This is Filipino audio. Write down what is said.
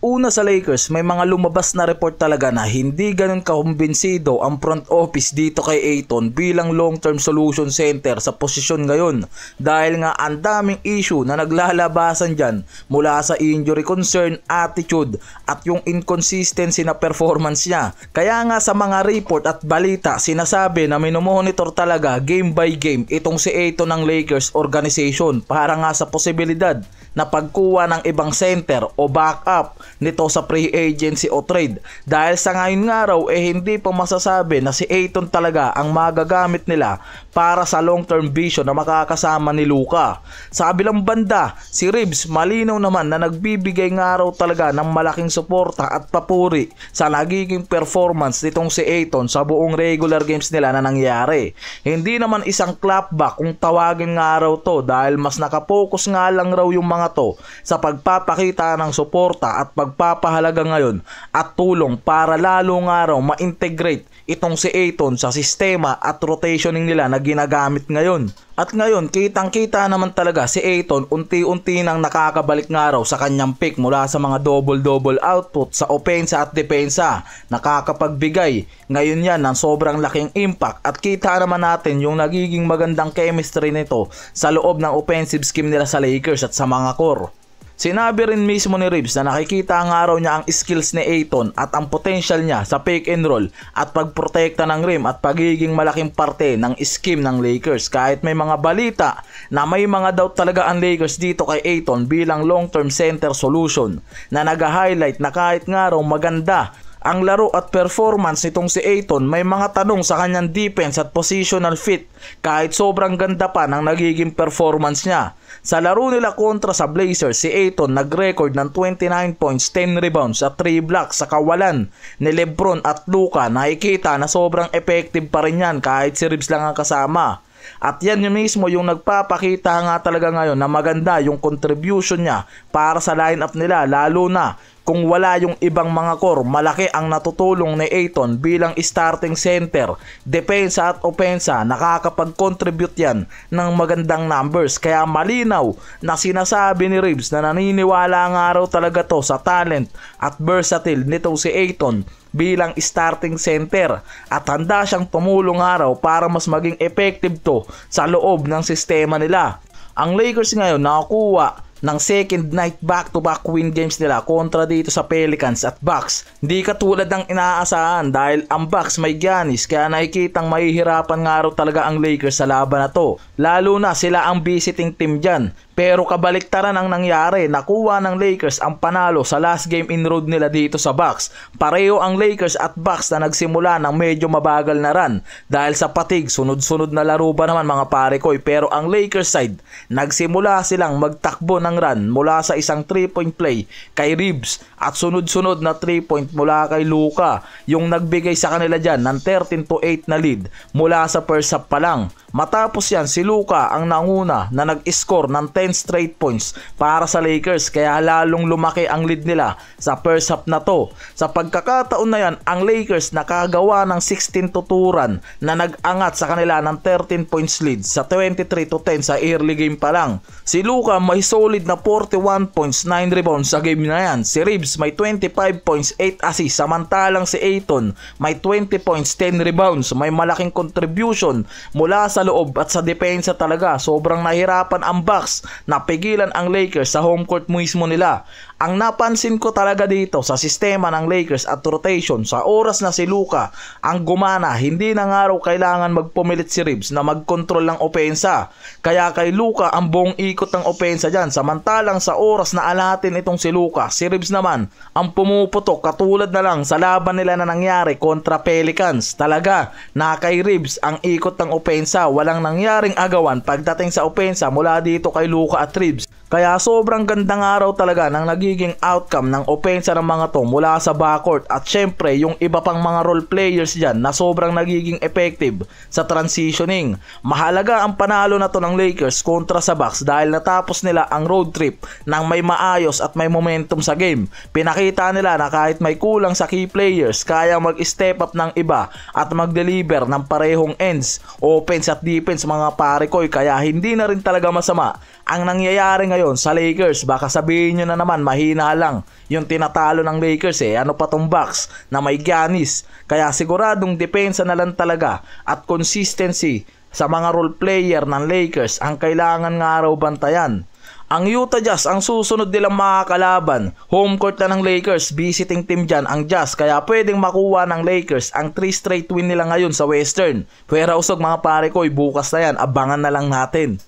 Una sa Lakers, may mga lumabas na report talaga na hindi ganun kakumbinsido ang front office dito kay Ayton bilang long-term solution center sa posisyon ngayon dahil nga ang daming issue na naglalabasan dyan mula sa injury concern, attitude at yung inconsistency na performance niya. Kaya nga sa mga report at balita sinasabi na minomonitor talaga game by game itong si Ayton ng Lakers organization para nga sa posibilidad na pagkuha ng ibang center o backup nito sa free agency o trade dahil sa ngayon nga raw hindi pa masasabi na si Ayton talaga ang magagamit nila para sa long term vision na makakasama ni Luka. Sa kabilang banda, si Reeves malinaw naman na nagbibigay nga raw talaga ng malaking suporta at papuri sa nagiging performance nitong si Ayton sa buong regular games nila na nangyari. Hindi naman isang clapback kung tawagin nga raw to dahil mas nakapokus nga lang raw yung mga to sa pagpapakita ng suporta at pagpapahalaga ngayon at tulong para lalo nga raw ma-integrate itong si Ayton sa sistema at rotationing nila na ginagamit ngayon. At ngayon, kitang-kita naman talaga si Ayton unti-unti nang nakakabalik nga raw sa kanyang peak mula sa mga double-double output sa opensa at depensa. Nakakapagbigay ngayon yan ng sobrang laking impact at kita naman natin yung nagiging magandang chemistry nito sa loob ng offensive scheme nila sa Lakers at sa mga core. Sinabi rin mismo ni Reeves na nakikita nga raw niya ang skills ni Ayton at ang potential niya sa pick and roll at pagprotekta ng rim at pagiging malaking parte ng scheme ng Lakers kahit may mga balita na may mga doubt talaga ang Lakers dito kay Ayton bilang long-term center solution na nag-highlight na kahit nga raw maganda ang laro at performance nitong si Ayton, may mga tanong sa kanyang defense at positional fit kahit sobrang ganda pa ng nagiging performance niya. Sa laro nila kontra sa Blazers, si Ayton nag-record ng 29 points, 10 rebounds at 3 blocks sa kawalan ni LeBron at Luka. Nakikita na sobrang effective pa rin yan kahit si Reeves lang ang kasama. At yan yung mismo yung nagpapakita nga talaga ngayon na maganda yung contribution niya para sa lineup nila lalo na kung wala yung ibang mga core. Malaki ang natutulong ni Ayton bilang starting center, depensa at opensa. Nakakapag-contribute yan ng magandang numbers. Kaya malinaw na sinasabi ni Reeves na naniniwala nga raw talaga to sa talent at versatile nitong si Ayton bilang starting center at handa siyang tumulong araw para mas maging effective to sa loob ng sistema nila. Ang Lakers ngayon nakakuha ng second night back-to-back win games nila kontra dito sa Pelicans at Bucks. Hindi katulad ng inaasahan dahil ang Bucks may Giannis kaya nakikitang mahihirapan nga raw talaga ang Lakers sa laban na to. Lalo na sila ang visiting team dyan. Pero kabaliktaran ang nangyari, nakuha ng Lakers ang panalo sa last game in road nila dito sa Bucks. Pareho ang Lakers at Bucks na nagsimula ng medyo mabagal na run dahil sa patig, sunod-sunod na laro ba naman mga pare ko. Pero ang Lakers side, nagsimula silang magtakbo ng run mula sa isang 3-point play kay Reeves at sunod-sunod na 3-point mula kay Luka yung nagbigay sa kanila dyan ng 13-8 na lead mula sa first half pa lang. Matapos yan, si Luka ang nanguna na nag-score ng 10 straight points para sa Lakers kaya lalong lumaki ang lead nila sa first half na to. Sa pagkakataon na yan, ang Lakers nakagawa ng 16 tuturan na nag-angat sa kanila ng 13 points lead sa 23-10 sa early game pa lang. Si Luka may solid na 41 points, 9 rebounds sa game na yan. Si Reeves may 25 points, 8 assists samantalang si Ayton may 20 points, 10 rebounds. May malaking contribution mula sa loob at sa depensa talaga. Sobrang nahirapan ang Bucks na pigilan ang Lakers sa home court mismo nila. Ang napansin ko talaga dito sa sistema ng Lakers at rotation sa oras na si Luka ang gumana, hindi na nga raw kailangan magpumilit si Reeves na mag-control ng opensa. Kaya kay Luka ang buong ikot ng opensa dyan. Samantalang sa oras na alatin itong si Luka, si Reeves naman ang pumuputok katulad na lang sa laban nila na nangyari kontra Pelicans. Talaga na kay Reeves ang ikot ng opensa. Walang nangyaring agawan pagdating sa opensa mula dito kay Luka at Reeves. Kaya sobrang gandang araw talaga ng nagiging outcome ng opensa ng mga to mula sa backcourt at syempre yung iba pang mga role players dyan na sobrang nagiging effective sa transitioning. Mahalaga ang panalo na to ng Lakers kontra sa Bucks dahil natapos nila ang road trip ng may maayos at may momentum sa game. Pinakita nila na kahit may kulang sa key players, kaya mag-step up ng iba at mag-deliver ng parehong ends, offense at defense mga pare ko. Kaya hindi na rin talaga masama ang nangyayari ngayon sa Lakers. Baka sabihin nyo na naman mahina lang yung tinatalo ng Lakers ano pa tong Bucks na may Giannis. Kaya siguradong depensa na lang talaga at consistency sa mga role player ng Lakers ang kailangan nga raw bantayan. Ang Utah Jazz ang susunod nilang makakalaban. Home court na ng Lakers, visiting team dyan ang Jazz, kaya pwedeng makuha ng Lakers ang 3 straight win nila ngayon sa Western. Pwera usog mga pare ko, bukas na yan, abangan na lang natin.